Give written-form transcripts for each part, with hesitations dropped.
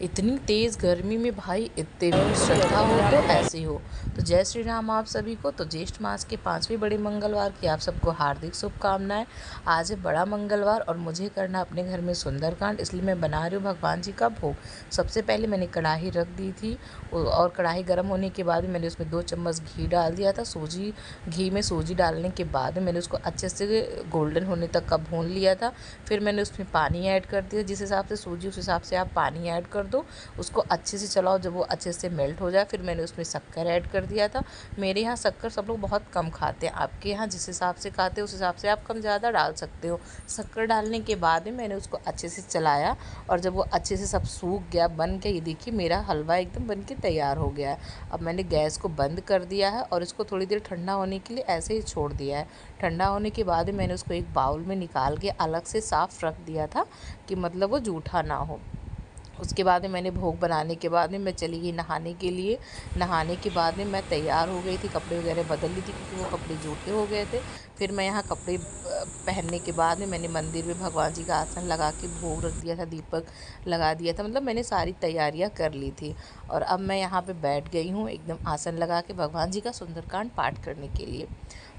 इतनी तेज़ गर्मी में भाई इतनी श्रद्धा हो तो ऐसे हो। तो जय श्री राम आप सभी को। तो ज्येष्ठ मास के 5वें बड़े मंगलवार की आप सबको हार्दिक शुभकामनाएं। आज है बड़ा मंगलवार और मुझे करना अपने घर में सुंदरकांड, इसलिए मैं बना रही हूँ भगवान जी का भोग। सबसे पहले मैंने कढ़ाई रख दी थी और कढ़ाई गर्म होने के बाद मैंने उसमें 2 चम्मच घी डाल दिया था। घी में सूजी डालने के बाद मैंने उसको अच्छे से गोल्डन होने तक का भून लिया था। फिर मैंने उसमें पानी ऐड कर दिया, जिस हिसाब से सूजी उस हिसाब से आप पानी ऐड कर दो। उसको अच्छे से चलाओ, जब वो अच्छे से मेल्ट हो जाए फिर मैंने उसमें शक्कर ऐड कर दिया था। मेरे यहाँ शक्कर सब लोग बहुत कम खाते हैं, आपके यहाँ जिस हिसाब से खाते हैं उस हिसाब से आप कम ज़्यादा डाल सकते हो। शक्कर डालने के बाद में मैंने उसको अच्छे से चलाया और जब वो अच्छे से सब सूख गया, बन के, ये देखिए मेरा हलवा एकदम बन के तैयार हो गया है। अब मैंने गैस को बंद कर दिया है और इसको थोड़ी देर ठंडा होने के लिए ऐसे ही छोड़ दिया है। ठंडा होने के बाद मैंने उसको एक बाउल में निकाल के अलग से साफ़ रख दिया था कि मतलब वो जूठा ना हो। उसके बाद में मैंने भोग बनाने के बाद में मैं चली गई नहाने के लिए। नहाने के बाद में मैं तैयार हो गई थी, कपड़े वगैरह बदल ली थी क्योंकि वो कपड़े जूठे हो गए थे। फिर मैं यहाँ कपड़े पहनने के बाद में मैंने मंदिर में भगवान जी का आसन लगा के भोग रख दिया था, दीपक लगा दिया था, मतलब मैंने सारी तैयारियाँ कर ली थी। और अब मैं यहाँ पे बैठ गई हूँ एकदम आसन लगा के भगवान जी का सुंदरकांड पाठ करने के लिए।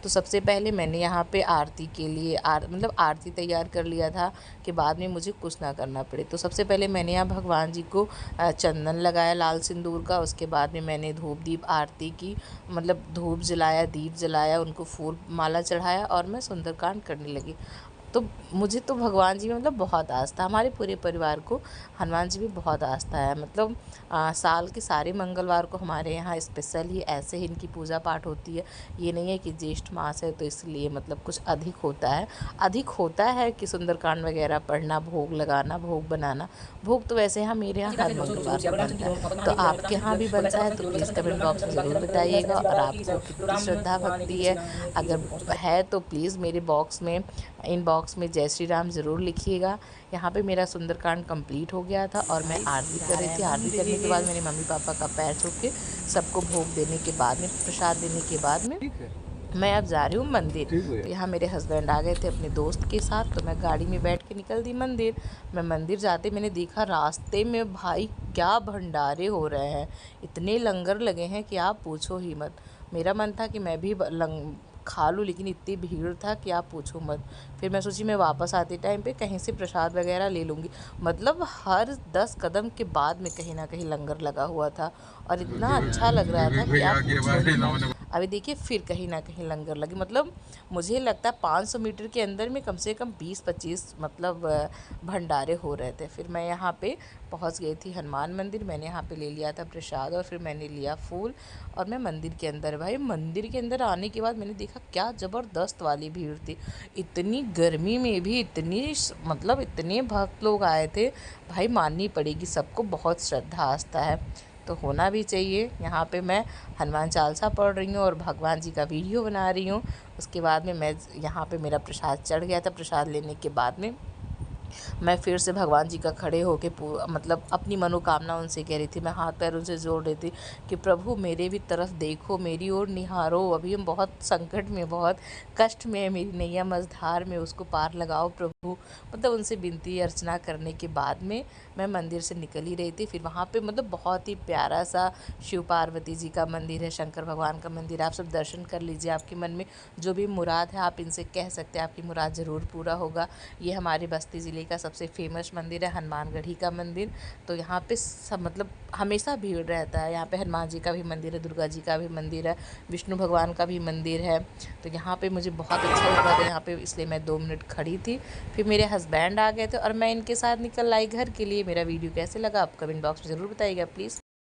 तो सबसे पहले मैंने यहाँ पे आरती के लिए मतलब आरती तैयार कर लिया था कि बाद में मुझे कुछ ना करना पड़े। तो सबसे पहले मैंने यहाँ भगवान जी को चंदन लगाया लाल सिंदूर का। उसके बाद में मैंने धूप दीप आरती की, मतलब धूप जलाया, दीप जलाया, उनको फूल माला चढ़ाया और मैं सुंदरकांड करने लगी। तो मुझे तो भगवान जी में मतलब बहुत आस्था, हमारे पूरे परिवार को हनुमान जी में बहुत आस्था है। मतलब साल के सारे मंगलवार को हमारे यहाँ स्पेशल ही ऐसे ही इनकी पूजा पाठ होती है। ये नहीं है कि ज्येष्ठ मास है तो इसलिए मतलब कुछ अधिक होता है। अधिक होता है कि सुंदरकांड वगैरह पढ़ना, भोग लगाना, भोग बनाना। भोग तो वैसे यहाँ मेरे यहाँ हर मंगलवार को बनता है। तो आपके यहाँ भी बनता है तो प्लीज़ कमेंट बॉक्स में ज़रूर बताइएगा। और आपको कितनी श्रद्धा भक्ति है, अगर है तो प्लीज़ मेरे बॉक्स में, इनबॉक्स में जय श्री राम ज़रूर लिखिएगा। यहाँ पे मेरा सुंदरकांड कंप्लीट हो गया था और मैं आरती कर रही थी। आरती करने के बाद मैंने मम्मी पापा का पैर छू के सबको भोग देने के बाद में, प्रसाद देने के बाद में मैं अब जा रही हूँ मंदिर। तो यहाँ मेरे हस्बैंड आ गए थे अपने दोस्त के साथ, तो मैं गाड़ी में बैठ के निकल दी मंदिर। मैं मंदिर जाते मैंने देखा रास्ते में भाई क्या भंडारे हो रहे हैं, इतने लंगर लगे हैं कि आप पूछो ही मत। मेरा मन था कि मैं भी खा लूँ, लेकिन इतनी भीड़ था कि आप पूछो मत। फिर मैं सोची मैं वापस आते टाइम पे कहीं से प्रसाद वगैरह ले लूँगी। मतलब हर 10 कदम के बाद में कहीं ना कहीं लंगर लगा हुआ था और इतना अच्छा लग रहा था कि आप पूछो ही मत। अभी देखिए फिर कहीं ना कहीं लंगर लगे, मतलब मुझे लगता है 500 मीटर के अंदर में कम से कम 20-25 मतलब भंडारे हो रहे थे। फिर मैं यहाँ पे पहुँच गई थी हनुमान मंदिर, मैंने यहाँ पे ले लिया था प्रसाद और फिर मैंने लिया फूल और मैं मंदिर के अंदर, भाई मंदिर के अंदर आने के बाद मैंने देखा क्या ज़बरदस्त वाली भीड़ थी। इतनी गर्मी में भी मतलब इतने भक्त लोग आए थे, भाई माननी पड़ेगी, सबको बहुत श्रद्धा आस्था है तो होना भी चाहिए। यहाँ पे मैं हनुमान चालीसा पढ़ रही हूँ और भगवान जी का वीडियो बना रही हूँ। उसके बाद में मैं यहाँ पे मेरा प्रसाद चढ़ गया था। प्रसाद लेने के बाद में मैं फिर से भगवान जी का खड़े होके मतलब अपनी मनोकामना उनसे कह रही थी, मैं हाथ पैर उनसे जोड़ रही थी कि प्रभु मेरे भी तरफ देखो, मेरी ओर निहारो, अभी हम बहुत संकट में, बहुत कष्ट में है, मेरी नैया मझधार में, उसको पार लगाओ प्रभु। मतलब उनसे विनती अर्चना करने के बाद में मैं मंदिर से निकल ही रही थी। फिर वहाँ पे मतलब बहुत ही प्यारा सा शिव पार्वती जी का मंदिर है, शंकर भगवान का मंदिर, आप सब दर्शन कर लीजिए। आपके मन में जो भी मुराद है आप इनसे कह सकते हैं, आपकी मुराद ज़रूर पूरा होगा। ये हमारे बस्ती ज़िले का सबसे फेमस मंदिर है हनुमानगढ़ी का मंदिर। तो यहाँ पे सब मतलब हमेशा भीड़ रहता है। यहाँ पे हनुमान जी का भी मंदिर है, दुर्गा जी का भी मंदिर है, विष्णु भगवान का भी मंदिर है। तो यहाँ पे मुझे बहुत अच्छा लगा था यहाँ पे, इसलिए मैं 2 मिनट खड़ी थी। फिर मेरे हस्बैंड आ गए थे और मैं इनके साथ निकल आई घर के लिए। मेरा वीडियो कैसे लगा आप कमेंट बॉक्स में ज़रूर बताइएगा प्लीज़।